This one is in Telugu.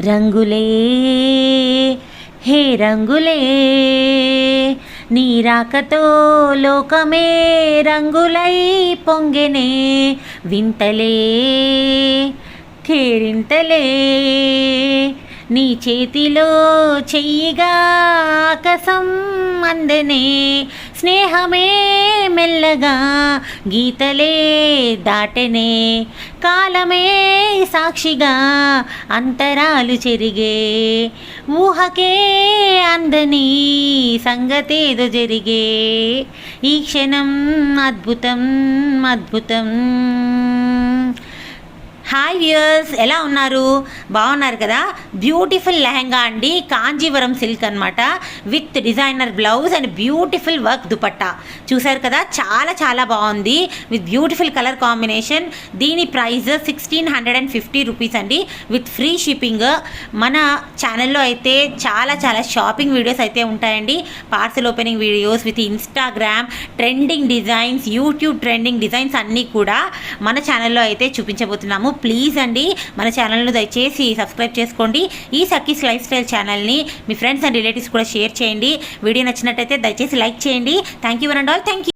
రంగులే హే రంగులే నీ రాకతో లోకమే రంగులై పొంగెనే వింతలే కేరింతలే నీ చేతిలో చెయ్యిగా ఆకాశం అందెనే స్నేహమే మెల్లగా గీతలే దాటెనే కాలమే సాక్షిగా అంతరాలు చెరిగే ఊహకే అందని సంగతేదో జరిగే ఈ క్షణం అద్భుతం అద్భుతం. హాయ్ వ్యూయర్స్, ఎలా ఉన్నారు? బాగున్నారు కదా? బ్యూటిఫుల్ లెహంగా అండి, కాంజీవరం సిల్క్ అనమాట, with designer blouse and beautiful work dupatta. చూసారు కదా, చాలా చాలా బాగుంది విత్ బ్యూటిఫుల్ కలర్ కాంబినేషన్. దీని ప్రైస్ 1650 రూపీస్ అండి, విత్ ఫ్రీ షిప్పింగ్. మన ఛానల్లో అయితే చాలా చాలా షాపింగ్ వీడియోస్ అయితే ఉంటాయండి, parcel opening videos with Instagram trending designs, YouTube trending designs అన్నీ కూడా మన ఛానల్లో అయితే చూపించబోతున్నాము. ప్లీజ్ అండి, మన ఛానల్ను దయచేసి సబ్స్క్రైబ్ చేసుకోండి. ఈ సక్కీస్ లైఫ్ స్టైల్ ఛానల్ని మీ ఫ్రెండ్స్ అండ్ రిలేటివ్స్ కూడా షేర్ చేయండి. వీడియో నచ్చినట్టయితే దయచేసి లైక్ చేయండి. Thank you and all. Thank you.